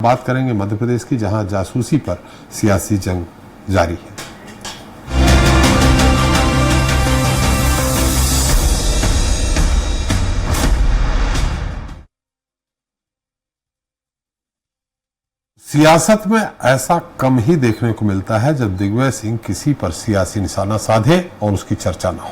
बात करेंगे मध्य प्रदेश की, जहां जासूसी पर सियासी जंग जारी है। सियासत में ऐसा कम ही देखने को मिलता है जब दिग्विजय सिंह किसी पर सियासी निशाना साधे और उसकी चर्चा न हो।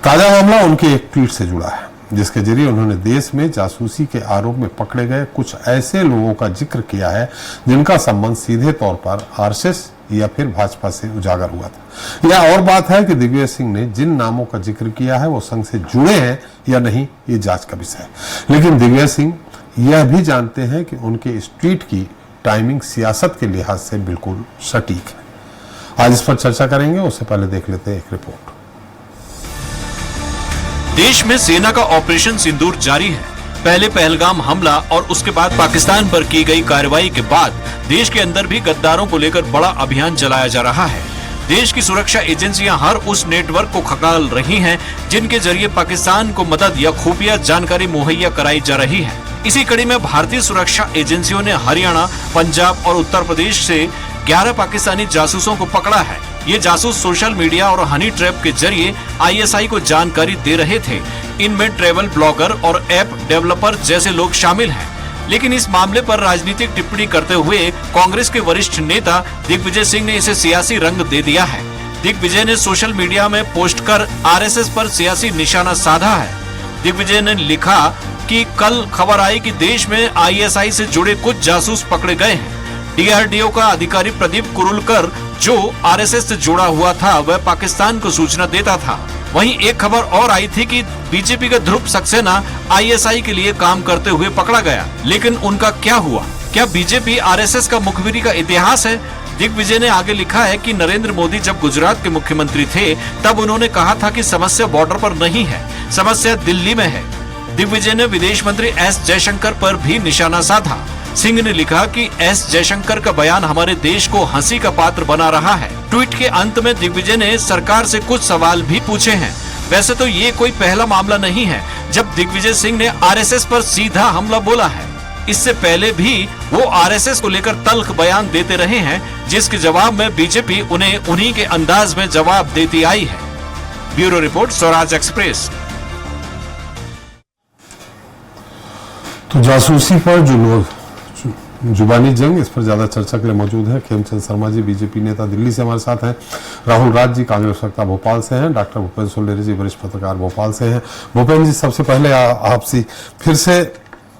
ताजा मामला उनके एक ट्वीट से जुड़ा है, जिसके जरिए उन्होंने देश में जासूसी के आरोप में पकड़े गए कुछ ऐसे लोगों का जिक्र किया है जिनका संबंध सीधे तौर पर आरएसएस या फिर भाजपा से उजागर हुआ था। यह और बात है कि दिग्विजय सिंह ने जिन नामों का जिक्र किया है वो संघ से जुड़े हैं या नहीं, ये जांच का विषय है। लेकिन दिग्विजय सिंह यह भी जानते हैं कि उनके इस ट्वीट की टाइमिंग सियासत के लिहाज से बिल्कुल सटीक है। आज इस पर चर्चा करेंगे, उससे पहले देख लेते हैं एक रिपोर्ट। देश में सेना का ऑपरेशन सिंदूर जारी है। पहले पहलगाम हमला और उसके बाद पाकिस्तान पर की गई कार्रवाई के बाद देश के अंदर भी गद्दारों को लेकर बड़ा अभियान चलाया जा रहा है। देश की सुरक्षा एजेंसियां हर उस नेटवर्क को खंगाल रही हैं जिनके जरिए पाकिस्तान को मदद या खुफिया जानकारी मुहैया कराई जा रही है। इसी कड़ी में भारतीय सुरक्षा एजेंसियों ने हरियाणा, पंजाब और उत्तर प्रदेश से 11 पाकिस्तानी जासूसों को पकड़ा है। ये जासूस सोशल मीडिया और हनी ट्रैप के जरिए आईएसआई को जानकारी दे रहे थे। इनमें ट्रैवल ब्लॉगर और ऐप डेवलपर जैसे लोग शामिल हैं। लेकिन इस मामले पर राजनीतिक टिप्पणी करते हुए कांग्रेस के वरिष्ठ नेता दिग्विजय सिंह ने इसे सियासी रंग दे दिया है। दिग्विजय ने सोशल मीडिया में पोस्ट कर आरएसएस पर सियासी निशाना साधा है। दिग्विजय ने लिखा कि कल खबर आई कि देश में आईएसआई से जुड़े कुछ जासूस पकड़े गए हैं। डीआरडीओ का अधिकारी प्रदीप कुरुलकर, जो आरएसएस से जुड़ा हुआ था, वह पाकिस्तान को सूचना देता था। वहीं एक खबर और आई थी कि बीजेपी का ध्रुव सक्सेना आईएसआई के लिए काम करते हुए पकड़ा गया। लेकिन उनका क्या हुआ? क्या बीजेपी आरएसएस का मुखबिरी का इतिहास है? दिग्विजय ने आगे लिखा है कि नरेंद्र मोदी जब गुजरात के मुख्यमंत्री थे तब उन्होंने कहा था कि समस्या बॉर्डर पर नहीं है, समस्या दिल्ली में है। दिग्विजय ने विदेश मंत्री एस जयशंकर पर भी निशाना साधा। सिंह ने लिखा कि एस जयशंकर का बयान हमारे देश को हंसी का पात्र बना रहा है। ट्वीट के अंत में दिग्विजय ने सरकार से कुछ सवाल भी पूछे हैं। वैसे तो ये कोई पहला मामला नहीं है जब दिग्विजय सिंह ने आरएसएस पर सीधा हमला बोला है। इससे पहले भी वो आरएसएस को लेकर तल्ख बयान देते रहे हैं, जिसके जवाब में बीजेपी उन्हें उन्हीं के अंदाज में जवाब देती आई है। Bureau report, Swaraj express. तो जासूसी पर जो लोग जुबानी जंग, इस पर ज्यादा चर्चा के लिए मौजूद है खेमचंद शर्मा जी, बीजेपी नेता दिल्ली से हमारे साथ हैं। राहुल राज जी, कांग्रेस वक्ता भोपाल से हैं। डॉक्टर भूपेंद्र सोलेरी जी, वरिष्ठ पत्रकार भोपाल से हैं। भूपेंद्र जी, सबसे पहले आपसे फिर से,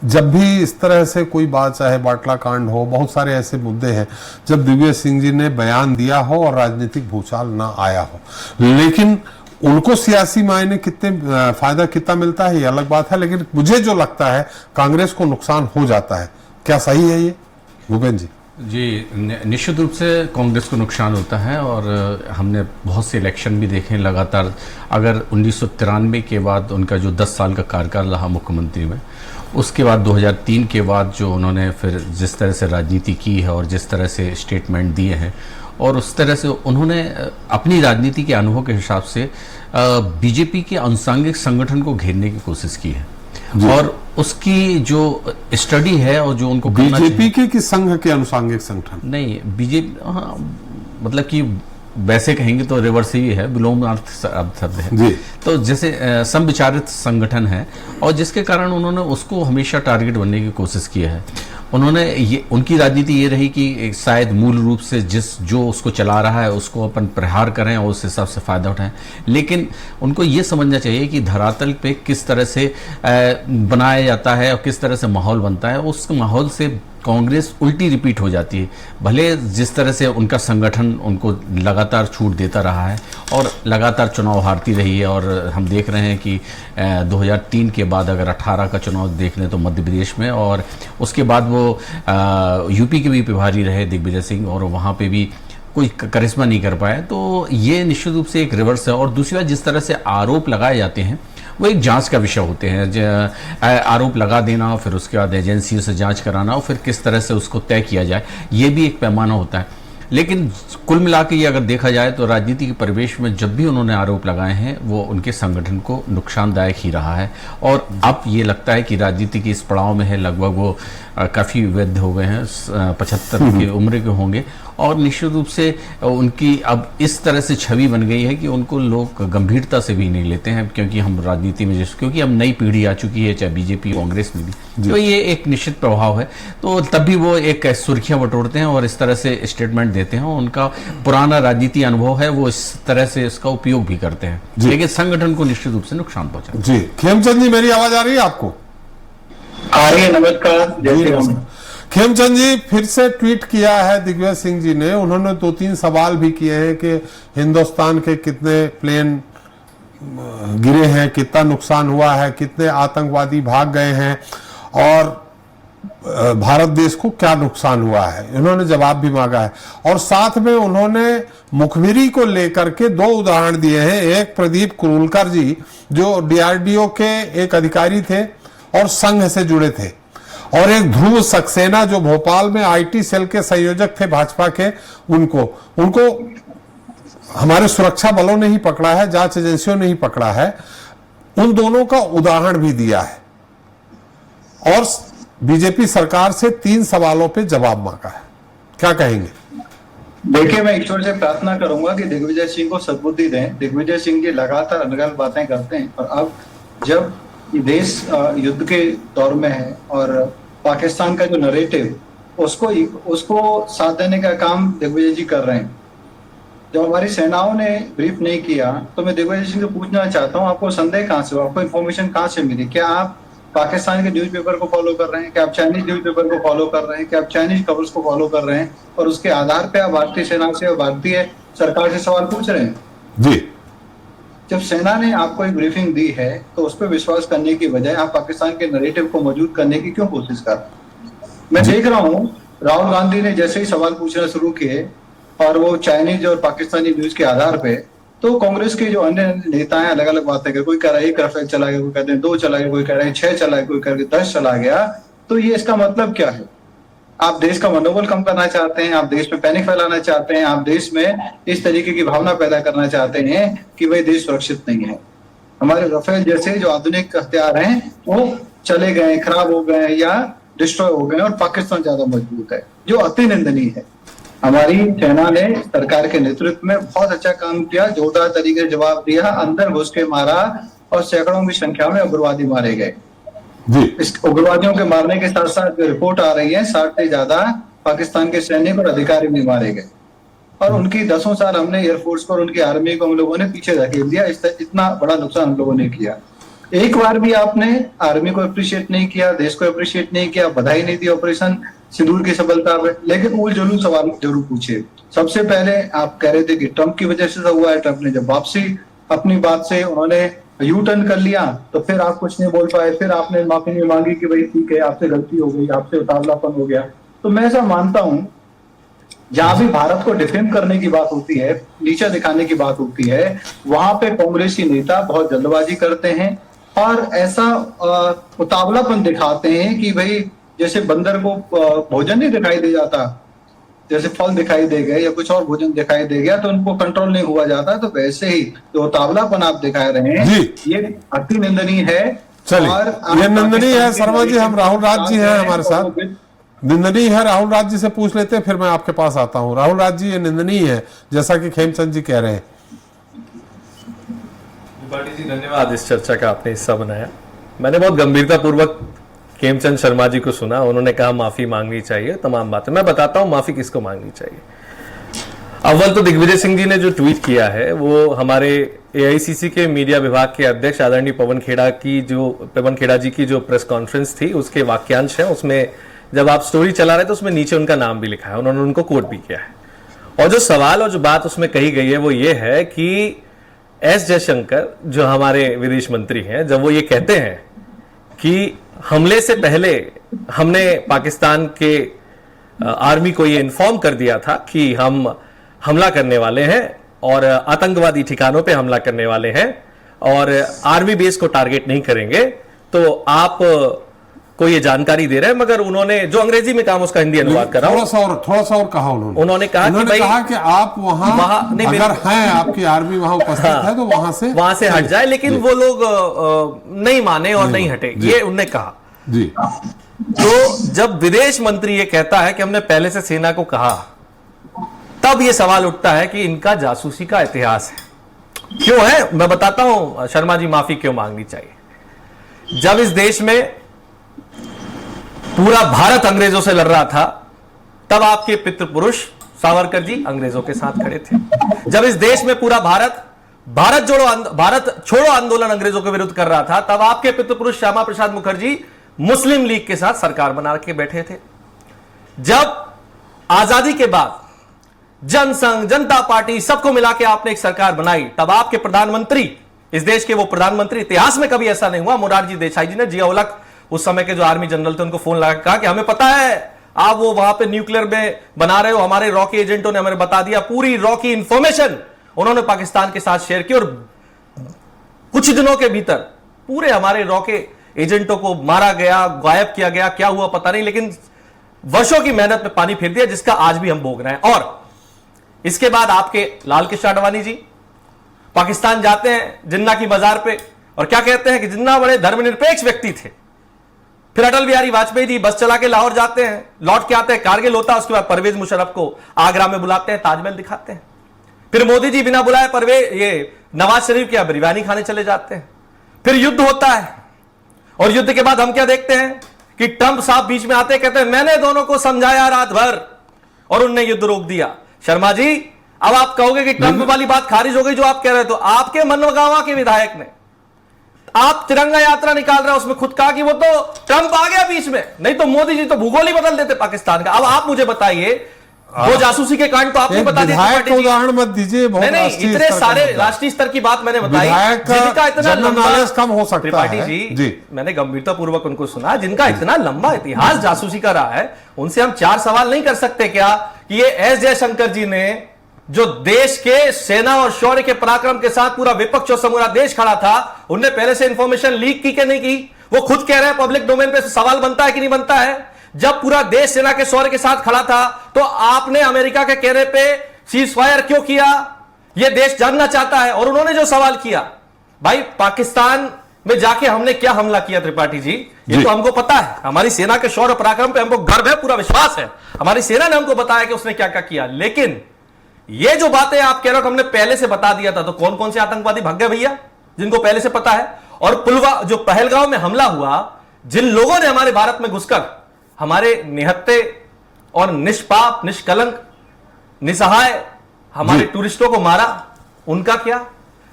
जब भी इस तरह से कोई बात, चाहे बाटला कांड हो, बहुत सारे ऐसे मुद्दे हैं जब दिग्विजय सिंह जी ने बयान दिया हो और राजनीतिक भूचाल ना आया हो, लेकिन उनको सियासी मायने कितने फायदा कितना मिलता है ये अलग बात है, लेकिन मुझे जो लगता है कांग्रेस को नुकसान हो जाता है। क्या सही है ये भूपेंद्र जी? जी, निश्चित रूप से कांग्रेस को नुकसान होता है और हमने बहुत से इलेक्शन भी देखे लगातार। अगर 1993 के बाद उनका जो 10 साल का कार्यकाल रहा मुख्यमंत्री में, उसके बाद 2003 के बाद जो उन्होंने फिर जिस तरह से राजनीति की है और जिस तरह से स्टेटमेंट दिए हैं और उस तरह से उन्होंने अपनी राजनीति के अनुभव के हिसाब से बीजेपी के अनुसांगिक संगठन को घेरने की कोशिश की है। और उसकी जो स्टडी है और जो उनको बीजेपी के कि संघ के अनुसांगिक संगठन? नहीं, बीजेपी, हाँ, मतलब कि वैसे कहेंगे तो रिवर्स ही है, विलोम अर्थ है जी। तो जैसे समविचारित संगठन है और जिसके कारण उन्होंने उसको हमेशा टारगेट बनने की कोशिश की है। उन्होंने ये, उनकी राजनीति ये रही कि शायद मूल रूप से जो उसको चला रहा है उसको अपन प्रहार करें और उस हिसाब से फायदा उठाएं। लेकिन उनको ये समझना चाहिए कि धरातल पे किस तरह से बनाया जाता है और किस तरह से माहौल बनता है, उस माहौल से कांग्रेस उल्टी रिपीट हो जाती है। भले जिस तरह से उनका संगठन उनको लगातार छूट देता रहा है और लगातार चुनाव हारती रही है, और हम देख रहे हैं कि 2003 के बाद अगर 18 का चुनाव देख लें तो मध्य प्रदेश में, और उसके बाद वो यूपी के भी प्रभारी रहे दिग्विजय सिंह और वहाँ पे भी कोई करिश्मा नहीं कर पाए। तो ये निश्चित रूप से एक रिवर्स है। और दूसरी बात, जिस तरह से आरोप लगाए जाते हैं वो एक जांच का विषय होते हैं। आरोप लगा देना, फिर उसके बाद एजेंसियों से जांच कराना और फिर किस तरह से उसको तय किया जाए, ये भी एक पैमाना होता है। लेकिन कुल मिला के ये अगर देखा जाए तो राजनीति के परिवेश में जब भी उन्होंने आरोप लगाए हैं वो उनके संगठन को नुकसानदायक ही रहा है। और अब ये लगता है कि राजनीति के इस पड़ाव में है, लगभग वो काफ़ी वृद्ध हो गए हैं, 75 की उम्र के होंगे, और निश्चित रूप से उनकी अब इस तरह से छवि बन गई है कि उनको लोग गंभीरता से भी नहीं लेते हैं, क्योंकि हम राजनीति में क्योंकि अब नई पीढ़ी आ चुकी है, चाहे बीजेपी कांग्रेस में भी, तो ये एक निश्चित प्रभाव है। तो तब भी वो एक सुर्खियां बटोरते हैं और इस तरह से स्टेटमेंट देते हैं। उनका पुराना राजनीति अनुभव है, वो इस तरह से इसका उपयोग भी करते हैं, लेकिन संगठन को निश्चित रूप से नुकसान पहुंचा। जी खेमचंद जी, मेरी आवाज आ रही है आपको? आ रही है। नमस्कार। खेमचंद जी, फिर से ट्वीट किया है दिग्विजय सिंह जी ने। उन्होंने 2-3 सवाल भी किए हैं कि हिंदुस्तान के कितने प्लेन गिरे हैं, कितना नुकसान हुआ है, कितने आतंकवादी भाग गए हैं और भारत देश को क्या नुकसान हुआ है। उन्होंने जवाब भी मांगा है और साथ में उन्होंने मुखबिरी को लेकर के 2 उदाहरण दिए हैं। एक प्रदीप कुरुलकर जी जो डीआरडीओ के एक अधिकारी थे और संघ से जुड़े थे, और एक ध्रुव सक्सेना जो भोपाल में आईटी सेल के संयोजक थे भाजपा के, उनको हमारे सुरक्षा बलों ने ही पकड़ा है, जांच एजेंसियों ने ही पकड़ा है। उन दोनों का उदाहरण भी दिया है और बीजेपी सरकार से 3 सवालों पे जवाब मांगा है। क्या कहेंगे? देखिए, मैं ईश्वर से प्रार्थना करूंगा कि दिग्विजय सिंह को सद्बुद्धि दें। दिग्विजय सिंह जी लगातार अलग-अलग बातें करते हैं और अब जब देश युद्ध के दौर में है और पाकिस्तान का जो नरेटिव उसको साथ देने का काम दिग्विजय जी कर रहे हैं। जब हमारी सेनाओं ने ब्रीफ नहीं किया तो मैं दिग्विजय सिंह से पूछना चाहता हूं, आपको संदेह कहां से हुआ, आपको इन्फॉर्मेशन कहां से मिली? क्या आप पाकिस्तान के न्यूज़पेपर को फॉलो कर रहे हैं? क्या आप चाइनीज न्यूज़पेपर को फॉलो कर रहे हैं? क्या आप चाइनीज खबर्स को फॉलो कर रहे हैं और उसके आधार पे आप भारतीय सेना से और भारतीय सरकार से सवाल पूछ रहे हैं? जी, जब सेना ने आपको एक ब्रीफिंग दी है तो उस पर विश्वास करने की बजाय आप पाकिस्तान के नैरेटिव को मौजूद करने की क्यों कोशिश कर रहे हैं? मैं देख रहा हूं राहुल गांधी ने जैसे ही सवाल पूछना शुरू किए और वो चाइनीज और पाकिस्तानी न्यूज के आधार पे, तो कांग्रेस के जो अन्य नेता हैं अलग अलग बातें कर, कोई कह रहा है 1 राफेल चला गया, कोई कहते हैं 2 चला गया, कोई कह रहे हैं 6 चला गया, कोई कह रहे 10 चला गया। तो ये इसका मतलब क्या है? आप देश का मनोबल कम करना चाहते हैं, आप देश में पैनिक फैलाना चाहते हैं, आप देश में इस तरीके की भावना पैदा करना चाहते हैं कि भाई देश सुरक्षित नहीं है। हमारे राफेल जैसे जो आधुनिक हथियार हैं वो चले गए, खराब हो गए या डिस्ट्रॉय हो गए और पाकिस्तान ज्यादा मजबूत है, जो अति निंदनीय है। हमारी सेना ने सरकार के नेतृत्व में बहुत अच्छा काम किया, जोरदार तरीके से जवाब दिया, अंदर घुस के मारा और सैकड़ों की संख्या में उग्रवादी मारे गए। इस उग्रवादियों के मारने के साथ साथ जो रिपोर्ट आ रही है 60 से ज्यादा पाकिस्तान के सैनिक और अधिकारी भी मारे गए और उनकी 10 साल हमने एयरफोर्स को और उनकी आर्मी को हम लोगों ने पीछे धकेल दिया। इतना बड़ा नुकसान हम लोगों ने किया। एक बार भी आपने आर्मी को अप्रिशिएट नहीं किया, देश को अप्रिशिएट नहीं किया, बधाई नहीं दी ऑपरेशन सिंदूर की सफलता पे, लेकिन उल जुलूल सवाल जरूर पूछे। सबसे पहले आप कह रहे थे कि ट्रंप की वजह से हुआ है। ट्रंप ने जब वापसी अपनी बात से उन्होंने यू टर्न कर लिया तो फिर आप कुछ नहीं बोल पाए, फिर आपने माफी नहीं मांगी कि भाई ठीक है आपसे गलती हो गई, आपसे उतावलापन हो गया। तो मैं ऐसा मानता हूं जहां भी भारत को डिफेम करने की बात होती है, नीचा दिखाने की बात होती है, वहां पे कांग्रेसी नेता बहुत जल्दबाजी करते हैं और ऐसा उतावलापन दिखाते हैं कि भाई जैसे बंदर को भोजन नहीं दिखाई दे जाता, जैसे फल दिखाई दे गए या कुछ और भोजन दिखाई दे गया तो उनको कंट्रोल नहीं हुआ जाता। तो वैसे ही जो उतावलापन आप दिखा रहे हैं ये अति निंदनीय है। चलिए, ये निंदनीय है। शर्मा जी, हम राहुल राज जी हैं हमारे साथ, निंदनीय है। राहुल राज जी से पूछ लेते हैं, फिर मैं आपके पास आता हूं। राहुल राज जी, ये निंदनीय है जैसा कि खेमचंद जी कह रहे हैं। जी धन्यवाद, इस चर्चा का आपने हिस्सा बनाया। मैंने बहुत गंभीरता पूर्वक खेमचंद शर्मा जी को सुना। उन्होंने कहा माफी मांगनी चाहिए, तमाम बातें। मैं बताता हूं माफी किसको मांगनी चाहिए। अव्वल तो दिग्विजय सिंह जी ने जो ट्वीट किया है वो हमारे एआईसीसी के मीडिया विभाग के अध्यक्ष आदरणीय पवन खेड़ा जी की जो प्रेस कॉन्फ्रेंस थी उसके वाक्यांश है। उसमें जब आप स्टोरी चला रहे तो उसमें नीचे उनका नाम भी लिखा है, उन्होंने उनको कोट भी किया है। और जो सवाल और जो बात उसमें कही गई है वो ये है कि एस जयशंकर जो हमारे विदेश मंत्री हैं, जब वो ये कहते हैं कि हमले से पहले हमने पाकिस्तान के आर्मी को ये इन्फॉर्म कर दिया था कि हम हमला करने वाले हैं और आतंकवादी ठिकानों पे हमला करने वाले हैं और आर्मी बेस को टारगेट नहीं करेंगे, तो आप ये जानकारी दे रहे हैं, मगर उन्होंने जो अंग्रेजी में कहा उसका हिंदी अनुवाद करा। थोड़ा सा और कहा उन्होंने कहा कि आप वहां अगर हैं, आपकी आर्मी वहां उपस्थित है तो वहां से हट जाए, लेकिन वो लोग नहीं माने और नहीं हटे, ये उन्होंने कहा जी। तो जब विदेश मंत्री ये कहता है कि हमने पहले से सेना को कहा, तब ये सवाल उठता है कि इनका जासूसी का इतिहास है। क्यों है, मैं बताता हूं शर्मा जी, माफी क्यों मांगनी चाहिए। जब इस देश में पूरा भारत अंग्रेजों से लड़ रहा था, तब आपके पितृपुरुष सावरकर जी अंग्रेजों के साथ खड़े थे। जब इस देश में पूरा भारत छोड़ो आंदोलन अंग्रेजों के विरुद्ध कर रहा था, तब आपके पितृपुरुष श्यामा प्रसाद मुखर्जी मुस्लिम लीग के साथ सरकार बना के बैठे थे। जब आजादी के बाद जनसंघ, जनता पार्टी, सबको मिला के आपने एक सरकार बनाई, तब आपके प्रधानमंत्री, इस देश के वो प्रधानमंत्री, इतिहास में कभी ऐसा नहीं हुआ, मोरारजी देसाई जी ने, जियाउल-हक उस समय के जो आर्मी जनरल थे, उनको फोन लगा कहा कि हमें पता है आप वो वहां पे न्यूक्लियर में बना रहे हो, हमारे रॉकी एजेंटों ने हमें बता दिया, पूरी रॉकी इंफॉर्मेशन उन्होंने पाकिस्तान के साथ शेयर की, और कुछ दिनों के भीतर पूरे हमारे रॉकी एजेंटों को मारा गया, गायब किया गया, क्या हुआ पता नहीं, लेकिन वर्षों की मेहनत में पानी फेर दिया, जिसका आज भी हम भोग रहे हैं। और इसके बाद आपके लाल कृष्ण आडवाणी जी पाकिस्तान जाते हैं जिन्ना की बाजार पे, और क्या कहते हैं कि जिन्ना बड़े धर्मनिरपेक्ष व्यक्ति थे। फिर अटल बिहारी वाजपेयी जी बस चला के लाहौर जाते हैं, लौट के आते हैं, कारगिल होता है, उसके बाद परवेज मुशर्रफ को आगरा में बुलाते हैं, ताजमहल दिखाते हैं। फिर मोदी जी बिना बुलाए नवाज शरीफ के यहाँ बिरयानी खाने चले जाते हैं। फिर युद्ध होता है, और युद्ध के बाद हम क्या देखते हैं कि ट्रंप साहब बीच में आते, कहते हैं मैंने दोनों को समझाया रात भर और उनने युद्ध रोक दिया। शर्मा जी, अब आप कहोगे कि ट्रंप वाली बात खारिज हो गई जो आप कह रहे, तो आपके मनगांवा के विधायक ने, आप तिरंगा यात्रा निकाल रहे हो, उसमें खुद कहा कि वो तो ट्रंप आ गया बीच में, नहीं तो मोदी जी तो भूगोल ही बदल देते पाकिस्तान का। अब आप मुझे बताइए, वो जासूसी के कांड तो आपने बता दिया, उदाहरण मत दीजिए। नहीं, इतने सारे राष्ट्रीय स्तर की बात मैंने बताई, जिनका इतना लंबा कम हो सकता त्रिपाठी जी, मैंने गंभीरता पूर्वक उनको सुना, जिनका इतना लंबा इतिहास जासूसी का रहा है, उनसे हम 4 सवाल नहीं कर सकते क्या कि ये एस जयशंकर जी ने, जो देश के सेना और शौर्य के पराक्रम के साथ पूरा विपक्ष और समूरा देश खड़ा था, उनने पहले से इंफॉर्मेशन लीक की कि नहीं की? वो खुद कह रहे हैं पब्लिक डोमेन पे, सवाल बनता है कि नहीं बनता है? जब पूरा देश सेना के शौर्य के साथ खड़ा था, तो आपने अमेरिका के कहने पे सीज फायर क्यों किया? यह देश जानना चाहता है। और उन्होंने जो सवाल किया, भाई पाकिस्तान में जाके हमने क्या हमला किया त्रिपाठी जी, ये तो हमको पता है, हमारी सेना के शौर्य पराक्रम पे हमको गर्व है, पूरा विश्वास है, हमारी सेना ने हमको बताया कि उसने क्या क्या किया। लेकिन ये जो बातें आप कह रहे हो हमने पहले से बता दिया था, तो कौन कौन से आतंकवादी भाग गए भैया, जिनको पहले से पता है? और पुलवामा, जो पहलगांव में हमला हुआ, जिन लोगों ने हमारे भारत में घुसकर हमारे निहत्ते और निष्पाप, निष्कलंक, निसहाय हमारे टूरिस्टों को मारा, उनका क्या?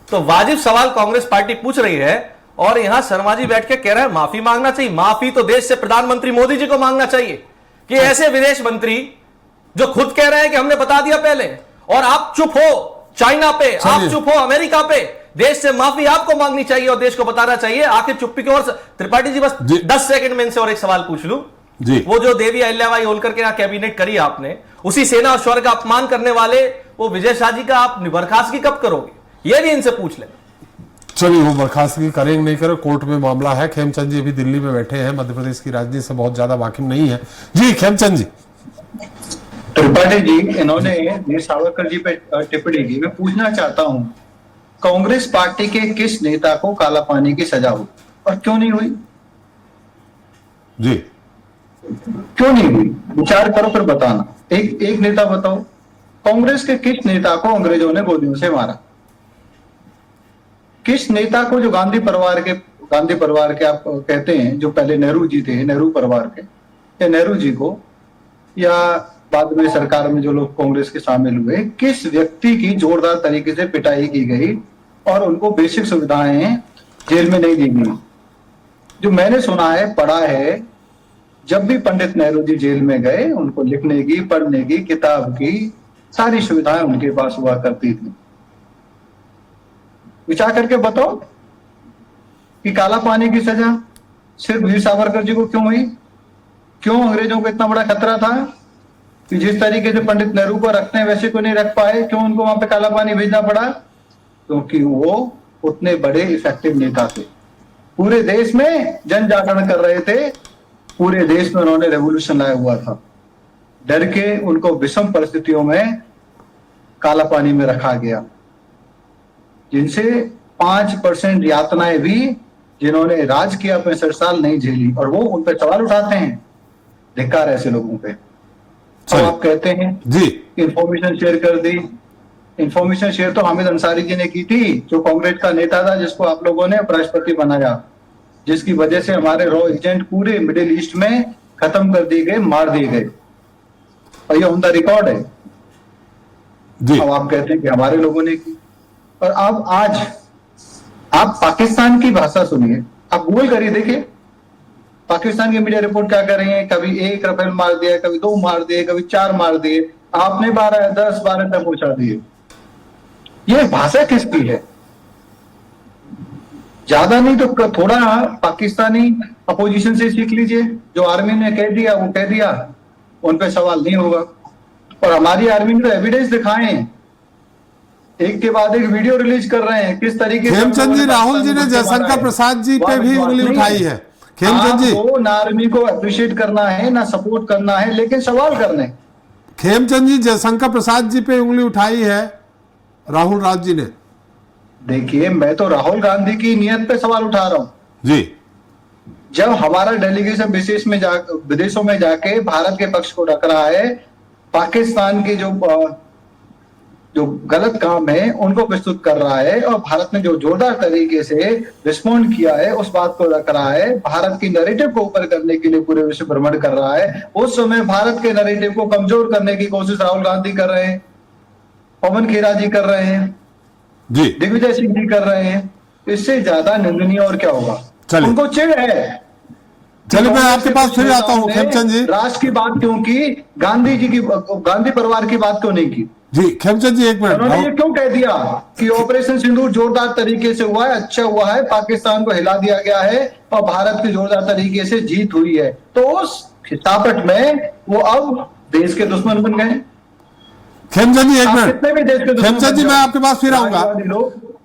तो वाजिब सवाल कांग्रेस पार्टी पूछ रही है, और यहां शर्मा जी बैठ के कह रहे हैं माफी मांगना चाहिए। माफी तो देश से प्रधानमंत्री मोदी जी को मांगना चाहिए कि ऐसे विदेश मंत्री जो खुद कह रहे हैं कि हमने बता दिया पहले, और आप चुप हो चाइना पे, आप चुप हो अमेरिका पे, देश से माफी आपको मांगनी चाहिए और देश को बताना चाहिए। आखिर चुप्पी की ओर। त्रिपाठी जी बस 10 सेकंड में इनसे और एक सवाल पूछ लूं जी। वो जो देवी अहिल्याबाई होलकर के यहाँ कैबिनेट करी आपने, उसी सेना और शौर्य का अपमान करने वाले वो विजय शाह जी का आप बर्खास्तगी कब करोगे, ये भी इनसे पूछ लें। चलिए, वो बर्खास्तगी करेंगे नहीं करें, कोर्ट में मामला है। खेमचंद जी भी दिल्ली में बैठे हैं, मध्य प्रदेश की राजनीति से बहुत ज्यादा वाकिफ नहीं है। जी खेमचंद जी। त्रिपाठी जी, इन्होंने वीर सावरकर जी पे टिप्पणी की, मैं पूछना चाहता हूं, कांग्रेस पार्टी के किस नेता को काला पानी की सजा हुई और क्यों नहीं हुई? जी, क्यों नहीं हुई? विचार करो फिर बताना। एक नेता बताओ, कांग्रेस के किस नेता को अंग्रेजों ने गोलियों से मारा? किस नेता को, जो गांधी परिवार के आप कहते हैं, जो पहले नेहरू जी थे, नेहरू परिवार के, या नेहरू जी को, या बाद में सरकार में जो लोग कांग्रेस के शामिल हुए, किस व्यक्ति की जोरदार तरीके से पिटाई की गई और उनको बेसिक सुविधाएं जेल में नहीं दी गई? जो मैंने सुना है, पढ़ा है, जब भी पंडित नेहरू जी जेल में गए, उनको लिखने की, पढ़ने की, किताब की सारी सुविधाएं उनके पास हुआ करती थी। विचार करके बताओ कि काला पानी की सजा सिर्फ वीर सावरकर जी को क्यों हुई? क्यों अंग्रेजों को इतना बड़ा खतरा था कि जिस तरीके से पंडित नेहरू को रखते हैं वैसे को नहीं रख पाए? क्यों उनको वहां पे काला पानी भेजना पड़ा? क्योंकि वो उतने बड़े इफेक्टिव नेता थे, पूरे देश में जन जागरण कर रहे थे पूरे देश में उन्होंने रेवोल्यूशन लाया हुआ था। डर के उनको विषम परिस्थितियों में काला पानी में रखा गया, जिनसे 5% यातनाएं भी जिन्होंने राज किया 65 साल नहीं झेली, और वो उन पर सवाल उठाते हैं। धिक्कार ऐसे लोगों पे। तो आप कहते हैं जी इंफॉर्मेशन शेयर कर दी। इंफॉर्मेशन शेयर तो हामिद अंसारी जी ने की थी, जो कांग्रेस का नेता था, जिसको आप लोगों ने उपराष्ट्रपति बनाया, जिसकी वजह से हमारे रॉ एजेंट पूरे मिडिल ईस्ट में खत्म कर दिए गए, मार दिए गए, और ये ऑन द रिकॉर्ड है जी। अब आप कहते हैं कि हमारे लोगों ने की। और अब आज आप पाकिस्तान की भाषा सुनिए, आप गूगल करिए, देखिए पाकिस्तान की मीडिया रिपोर्ट क्या कर रही है। कभी 1 राफेल मार दिया, कभी 2 मार दिए, कभी 4 मार दिए, आपने 12, 10, 12 तक पहुंचा दिए। ये भाषा किसकी है? ज्यादा नहीं तो थोड़ा पाकिस्तानी अपोजिशन से सीख लीजिए। जो आर्मी ने कह दिया वो कह दिया, उन पे सवाल नहीं होगा। और हमारी आर्मी ने तो एविडेंस दिखाए, एक के बाद एक वीडियो रिलीज कर रहे हैं किस तरीके से। खेमचंद जी, राहुल जी ने जयशंकर प्रसाद जी पे भी उंगली उठाई है। खेमचंद जी, आपको ना आर्मी को अप्रिशिएट करना है ना सपोर्ट करना है, लेकिन सवाल करने। खेमचंद जी, जयशंकर प्रसाद जी पे उंगली उठाई है राहुल राज जी ने। देखिए, मैं तो राहुल गांधी की नियत पे सवाल उठा रहा हूं जी। जब हमारा डेलीगेशन विदेशों में जाके भारत के पक्ष को रख रहा है, पाकिस्तान के जो गलत काम है उनको प्रस्तुत कर रहा है, और भारत ने जो जोरदार तरीके से रिस्पॉन्ड किया है उस बात को रख रहा है, भारत की नैरेटिव को ऊपर करने के लिए पूरे विश्व भ्रमण कर रहा है। उस समय भारत के नैरेटिव को कमजोर करने की कोशिश राहुल गांधी कर रहे हैं, पवन खेरा जी कर रहे हैं जी, दिग्विजय सिंह जी कर रहे हैं। इससे ज्यादा निंदनीय और क्या होगा? उनको चिढ़ है। चलिए मैं आपके पास फिर आता हूं खेमचंद जी। राष्ट्र की बात क्यों की, गांधी जी की, गांधी परिवार की बात क्यों नहीं की? जी खेमचंद जी, एक उन्होंने ये मिनट। क्यों कह दिया कि ऑपरेशन सिंदूर जोरदार तरीके से हुआ है, अच्छा हुआ है, पाकिस्तान को हिला दिया गया है और भारत की जोरदार तरीके से जीत हुई है? तो उस खिताबत में वो अब देश के दुश्मन बन गए। खेमचंद जी एक कितने भी देश के मिनट। दुश्मन खेमचंद जी बन मैं जाओ, आपके पास फिर आऊंगा।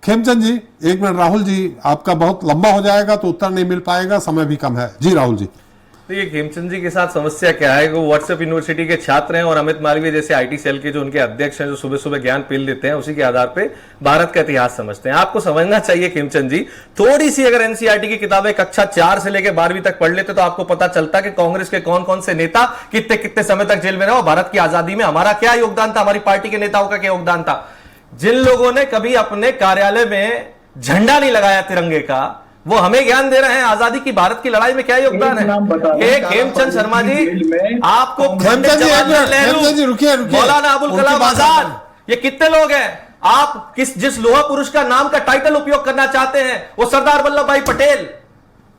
खेमचंद जी एक मिनट। राहुल जी, आपका बहुत लंबा हो जाएगा तो उत्तर नहीं मिल पाएगा, समय भी कम है। जी राहुल जी। देखिए, खेमचंद जी के साथ समस्या क्या है, वो व्हाट्सएप यूनिवर्सिटी के छात्र हैं और अमित मालवीय जैसे आईटी सेल के जो उनके अध्यक्ष हैं, जो सुबह सुबह ज्ञान पील देते हैं, उसी के आधार पे भारत का इतिहास समझते हैं। आपको समझना चाहिए खेमचंद जी, थोड़ी सी अगर एनसीईआरटी की किताबें कक्षा 4 से लेकर 12वीं तक पढ़ लेते तो आपको पता चलता कि कांग्रेस के कौन कौन से नेता कितने कितने समय तक जेल में रहे और भारत की आजादी में हमारा क्या योगदान था, हमारी पार्टी के नेताओं का क्या योगदान था। जिन लोगों ने कभी अपने कार्यालय में झंडा नहीं लगाया तिरंगे का, वो हमें ज्ञान दे रहे हैं आजादी की, भारत की लड़ाई में क्या योगदान है। खेमचंद शर्मा जी, आपको रुकिए, मौलाना अबुल कलाम आजाद, ये कितने लोग हैं? आप जिस लोहा पुरुष का नाम का टाइटल उपयोग करना चाहते हैं, वो सरदार वल्लभ भाई पटेल,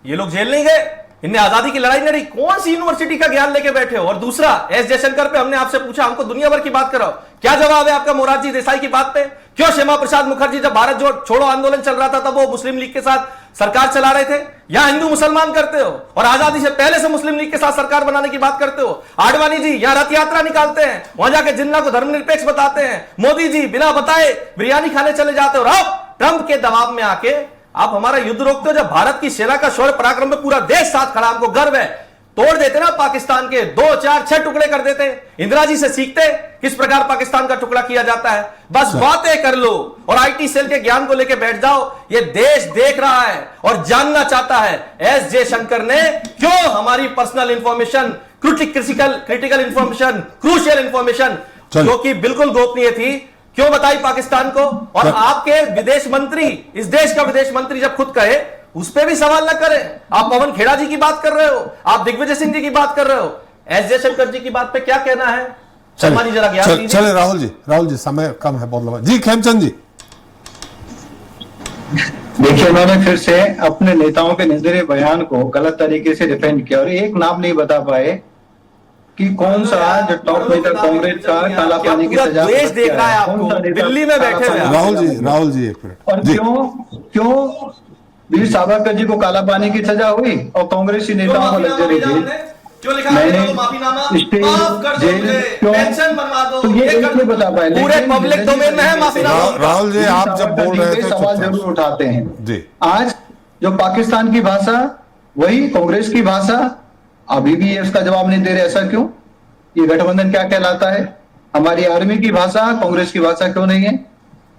ये लोग जेल नहीं गए, इनने आजादी की लड़ाई लड़ी। कौन सी यूनिवर्सिटी का ज्ञान लेके बैठे हो? और दूसरा, एस जयशंकर पे हमने आपसे पूछा, हमको दुनिया भर की बात कराओ, क्या जवाब है आपका मोरारजी देसाई की बात पे? क्यों श्यामा प्रसाद मुखर्जी जब भारत छोड़ो आंदोलन चल रहा था तब वो मुस्लिम लीग के साथ सरकार चला रहे थे? यहां हिंदू मुसलमान करते हो और आजादी से पहले से मुस्लिम लीग के साथ सरकार बनाने की बात करते हो। आडवाणी जी यहां रथ यात्रा निकालते हैं, वहां जाके जिन्ना को धर्मनिरपेक्ष बताते हैं। मोदी जी बिना बताए बिरयानी खाने चले जाते हो। और अब ट्रंप के दबाव में आके आप हमारा युद्ध रोकते हो। जब भारत की सेना का शौर्य पराक्रम में पूरा देश साथ खड़ा, हमको गर्व है, तोड़ देते ना पाकिस्तान के 2, 4, 6 टुकड़े कर देते। इंदिरा जी से सीखते किस प्रकार पाकिस्तान का टुकड़ा किया जाता है। बस बातें कर लो और आईटी सेल के ज्ञान को लेकर बैठ जाओ। ये देश देख रहा है और जानना चाहता है एस जयशंकर ने क्यों हमारी personal information, critical information, crucial information जो कि बिल्कुल गोपनीय थी, क्यों बताई पाकिस्तान को। और आपके विदेश मंत्री, इस देश का विदेश मंत्री जब खुद कहे, उस पर भी सवाल न करें। आप पवन खेड़ा जी की बात कर रहे हो, आप दिग्विजय सिंह जी की बात कर रहे हो, एस जयशंकर जी की बात पे क्या कहना है? शर्मा जी जरा ज्ञान दीजिए। चले राहुल जी समय कम है, बहुत लंबा। जी खेमचंद जी। देखिए, उन्होंने फिर से अपने नेताओं के निंदनीय बयान को गलत तरीके से डिफेंड किया और एक नाम नहीं बता पाए कि कौन सा जो टॉप नेता कांग्रेस का काला पानी की सजा देश देख रहा है आपको, दिल्ली में बैठे हुए। राहुल जी एक मिनट। और क्यों वीर सावरकर जी को काला पानी की सजा हुई और कांग्रेसी नेताओं को लग्जरी दी? तो ये एक नहीं बता पाए। पूरे पब्लिक डोमेन में है माफीनामा। राहुल जी आप जब बोल रहे थे सवाल जरूर उठाते हैं जी। आज जो पाकिस्तान की भाषा वही कांग्रेस की भाषा अभी भी ये उसका जवाब नहीं दे रहे, ऐसा क्यों? ये गठबंधन क्या कहलाता है? हमारी आर्मी की भाषा कांग्रेस की भाषा क्यों नहीं है?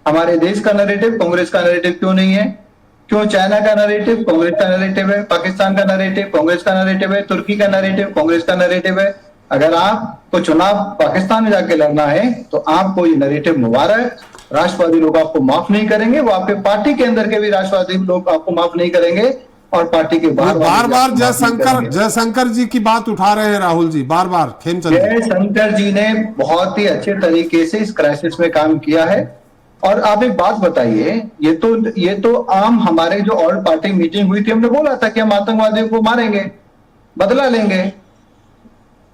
हमारे देश का नैरेटिव कांग्रेस का नैरेटिव क्यों नहीं है? क्यों चाइना का नैरेटिव कांग्रेस का नैरेटिव है, पाकिस्तान का नैरेटिव कांग्रेस का नैरेटिव है, तुर्की का नैरेटिव कांग्रेस का नैरेटिव है? अगर आपको चुनाव पाकिस्तान में जाके लड़ना है तो आपको ये नैरेटिव मुबारक, राष्ट्रवादी लोग आपको माफ नहीं करेंगे, वो आपके पार्टी के अंदर के भी राष्ट्रवादी लोग आपको माफ नहीं करेंगे, और पार्टी के बार बार जयशंकर जी की बात उठा रहे हैं राहुल जी, बार बार। खेमचंद जयशंकर जी ने बहुत ही अच्छे तरीके से इस क्राइसिस में काम किया है। और आप एक बात बताइए, ये तो आम हमारे जो ऑल पार्टी मीटिंग हुई थी, हमने बोला था कि हम आतंकवादियों को मारेंगे, बदला लेंगे,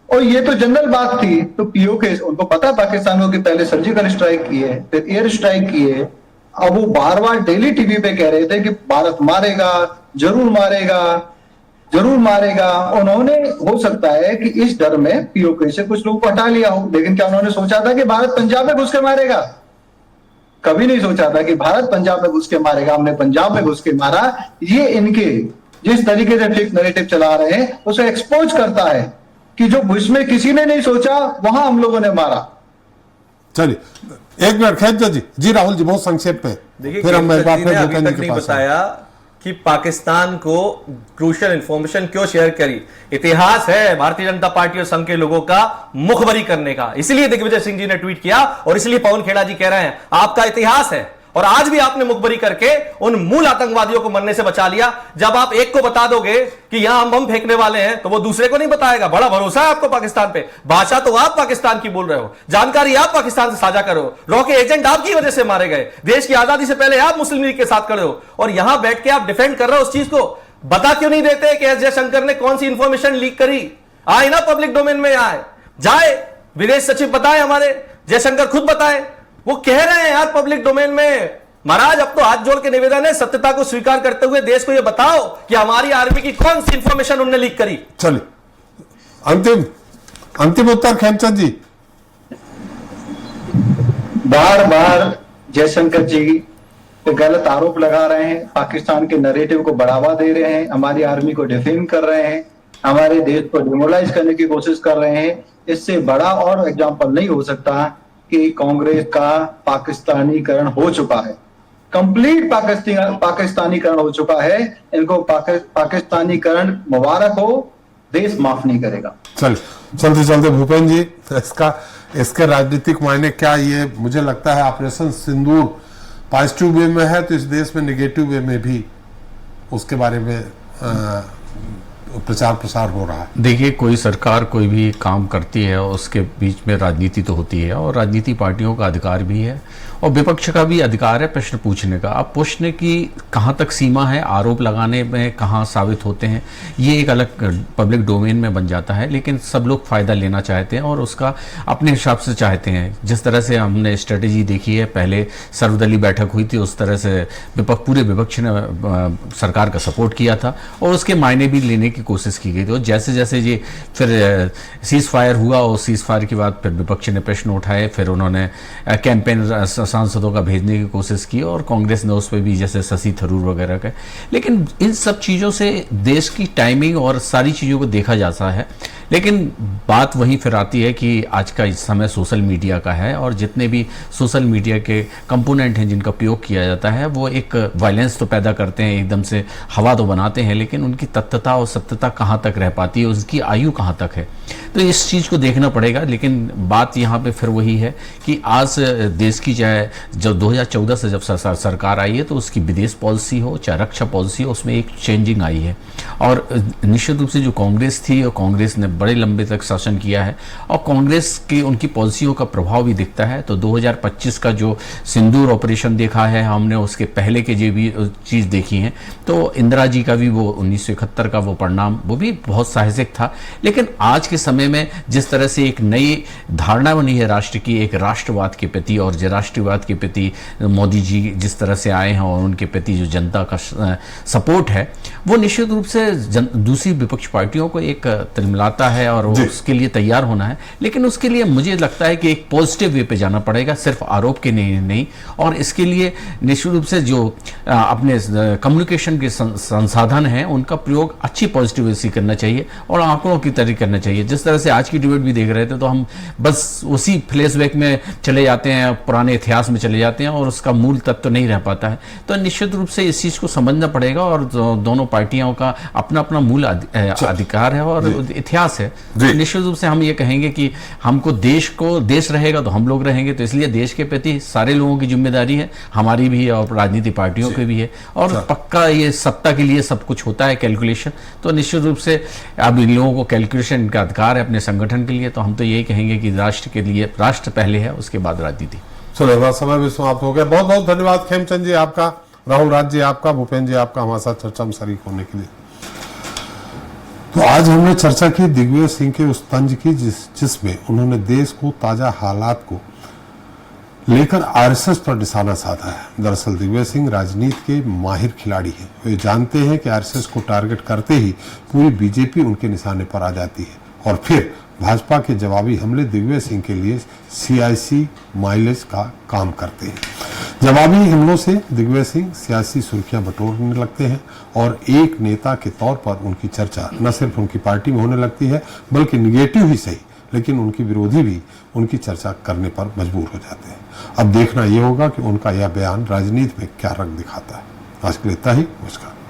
और ये तो जनरल बात थी। तो पीओके उनको पता पाकिस्तान को कि पहले सर्जिकल स्ट्राइक किए, फिर एयर स्ट्राइक किए, अब वो बार बार डेली टीवी पे कह रहे थे कि भारत मारेगा, जरूर मारेगा, जरूर मारेगा। उन्होंने, हो सकता है कि इस डर में पीओके से कुछ लोग को हटा लिया हो, लेकिन क्या उन्होंने सोचा था कि भारत पंजाब में घुस के मारेगा? कभी नहीं सोचा था कि भारत पंजाब में घुस के मारेगा। हमने पंजाब में घुस के मारा। ये इनके जिस तरीके से फेक नैरेटिव चला रहे हैं उसे एक्सपोज करता है कि जो भुज में किसी ने नहीं सोचा वहां हम लोगों ने मारा। चलिए एक मिनट खेमचंद जी राहुल जी बहुत संक्षेप में, फिर हम एक बार फिर अभी तक नहीं बताया कि पाकिस्तान को क्रूशियल इंफॉर्मेशन क्यों शेयर करी। इतिहास है भारतीय जनता पार्टी और संघ के लोगों का मुखबरी करने का, इसलिए दिग्विजय सिंह जी ने ट्वीट किया और इसलिए पवन खेड़ा जी कह रहे हैं आपका इतिहास है, और आज भी आपने मुखबरी करके उन मूल आतंकवादियों को मरने से बचा लिया। जब आप एक को बता दोगे कि यहां हम बम फेंकने वाले हैं तो वो दूसरे को नहीं बताएगा। बड़ा भरोसा है आपको पाकिस्तान पे। भाषा तो आप पाकिस्तान की बोल रहे हो, जानकारी आप पाकिस्तान से साझा करो, रॉ के एजेंट आपकी वजह से मारे गए, देश की आजादी से पहले आप मुस्लिम लीग के साथ खड़े हो, और यहां बैठ के आप डिफेंड कर रहे हो उस चीज को। बता क्यों नहीं देते कि एस जयशंकर ने कौन सी इंफॉर्मेशन लीक करी? आए ना पब्लिक डोमेन में, आए जाए विदेश सचिव बताए, हमारे जयशंकर खुद बताए, वो कह रहे हैं यार पब्लिक डोमेन में। महाराज अब तो हाथ जोड़ के निवेदन है, सत्यता को स्वीकार करते हुए देश को यह बताओ कि हमारी आर्मी की कौन सी इंफॉर्मेशन उन्होंने लीक करी। चलिए अंतिम उत्तर खेमचंद जी। बार बार जयशंकर जी पे गलत आरोप लगा रहे हैं, पाकिस्तान के नैरेटिव को बढ़ावा दे रहे हैं, हमारी आर्मी को डिफेम कर रहे हैं, हमारे देश को डिमोलाइज करने की कोशिश कर रहे हैं। इससे बड़ा और एग्जाम्पल नहीं हो सकता कि कांग्रेस का पाकिस्तानीकरण हो चुका है, कंप्लीट पाकिस्तानीकरण हो चुका है। इनको पाकिस्तानीकरण मुबारक हो, देश माफ नहीं करेगा। चलते चलते भूपेन जी, इसके राजनीतिक मायने क्या? ये मुझे लगता है ऑपरेशन सिंदूर पॉजिटिव वे में है तो इस देश में नेगेटिव वे में भी उसके बारे में प्रचार प्रसार हो रहा है। देखिए, कोई सरकार कोई भी काम करती है उसके बीच में राजनीति तो होती है, और राजनीति पार्टियों का अधिकार भी है और विपक्ष का भी अधिकार है प्रश्न पूछने का। अब पूछने की कहाँ तक सीमा है, आरोप लगाने में कहाँ साबित होते हैं, ये एक अलग पब्लिक डोमेन में बन जाता है। लेकिन सब लोग फायदा लेना चाहते हैं और उसका अपने हिसाब से चाहते हैं। जिस तरह से हमने स्ट्रेटेजी देखी है, पहले सर्वदलीय बैठक हुई थी, उस तरह से पूरे विपक्ष ने सरकार का सपोर्ट किया था और उसके मायने भी लेने की कोशिश की गई थी। और जैसे जैसे ये फिर सीज फायर हुआ और सीज फायर के बाद फिर विपक्ष ने प्रश्न उठाए, फिर उन्होंने कैंपेन सांसदों का भेजने की कोशिश की और कांग्रेस ने उस पर भी, जैसे शशि थरूर वगैरह का। लेकिन इन सब चीज़ों से देश की टाइमिंग और सारी चीज़ों को देखा जाता है। लेकिन बात वहीं फिर आती है कि आज का इस समय सोशल मीडिया का है और जितने भी सोशल मीडिया के कंपोनेंट हैं जिनका उपयोग किया जाता है वो एक वायलेंस तो पैदा करते हैं, एकदम से हवा तो बनाते हैं, लेकिन उनकी तथ्यता और सत्यता कहाँ तक रह पाती है, उसकी आयु कहाँ तक है, तो इस चीज़ को देखना पड़ेगा। लेकिन बात यहाँ पे फिर वही है कि आज देश की चाहे जब 2014 से जब सरकार आई है तो उसकी विदेश पॉलिसी हो चाहे रक्षा पॉलिसी हो, उसमें एक चेंजिंग आई है। और निश्चित रूप से जो कांग्रेस थी और कांग्रेस ने बड़े लंबे तक शासन किया है और कांग्रेस की उनकी पॉलिसियों का प्रभाव भी दिखता है। तो 2025 का जो सिंदूर ऑपरेशन देखा है हमने, उसके पहले के जो भी चीज़ देखी हैं, तो इंदिरा जी का भी वो 1971 का वो परिणाम वो भी बहुत साहसिक था। लेकिन आज के समय में जिस तरह से एक नई धारणा बनी है राष्ट्र की, एक राष्ट्रवाद के प्रति और राष्ट्रवाद के प्रति मोदी जी जिस तरह से आए हैं और उनके प्रति जो जनता का सपोर्ट है, वो निश्चित रूप से दूसरी विपक्ष पार्टियों को एक तिलमिलाता चाहता है और उसके लिए तैयार होना है, लेकिन उसके लिए मुझे लगता है कि एक पॉजिटिव वे पे जाना पड़ेगा, सिर्फ आरोप के नहीं। और इसके लिए निश्चित रूप से जो अपने कम्युनिकेशन के संसाधन हैं उनका प्रयोग अच्छी पॉजिटिव वे से करना चाहिए और आंकड़ों की तरह करना चाहिए। जिस तरह से आज की डिबेट भी देख रहे थे तो हम बस उसी फ्लैशबैक में चले जाते हैं, पुराने इतिहास में चले जाते हैं और उसका मूल तत्व नहीं रह पाता है। तो निश्चित रूप से इस चीज को समझना पड़ेगा और दोनों पार्टियों का अपना अपना मूल अधिकार है और इतिहास है। तो निश्चित रूप से हम ये कहेंगे कि हमको देश रहेगा तो हम लोग रहेंगे, तो इसलिए देश के प्रति सारे लोगों की जिम्मेदारी है, हमारी भी है और राजनीतिक पार्टियों की भी है। और पक्का ये सत्ता के लिए सब कुछ होता है कैलकुलेशन, तो निश्चित रूप से अब इन लोगों को कैलकुलेशन का अधिकार है अपने संगठन के लिए। तो हम तो यही कहेंगे कि राष्ट्र के लिए राष्ट्र पहले है, उसके बाद राजनीति। चलो हमारा समय भी समाप्त हो गया। बहुत बहुत धन्यवाद खेमचंद जी आपका, राहुल राज जी आपका, भूपेंद्र जी आपका हमारे साथ चर्चा में शरीक होने के लिए। तो आज हमने चर्चा की दिग्विजय सिंह के उस तंज की जिसमें उन्होंने देश को ताजा हालात को लेकर आरएसएस पर निशाना साधा है। दरअसल दिग्विजय सिंह राजनीति के माहिर खिलाड़ी हैं। वे जानते हैं कि आरएसएस को टारगेट करते ही पूरी बीजेपी उनके निशाने पर आ जाती है और फिर भाजपा के जवाबी हमले दिग्विजय सिंह के लिए सियासी माइलेज का काम करते हैं। जवाबी हमलों से दिग्विजय सिंह सियासी सुर्खियां बटोरने लगते हैं और एक नेता के तौर पर उनकी चर्चा न सिर्फ उनकी पार्टी में होने लगती है बल्कि निगेटिव ही सही, लेकिन उनकी विरोधी भी उनकी चर्चा करने पर मजबूर हो जाते हैं। अब देखना यह होगा कि उनका यह बयान राजनीति में क्या रंग दिखाता है। आज के लिए इतना ही। नमस्कार।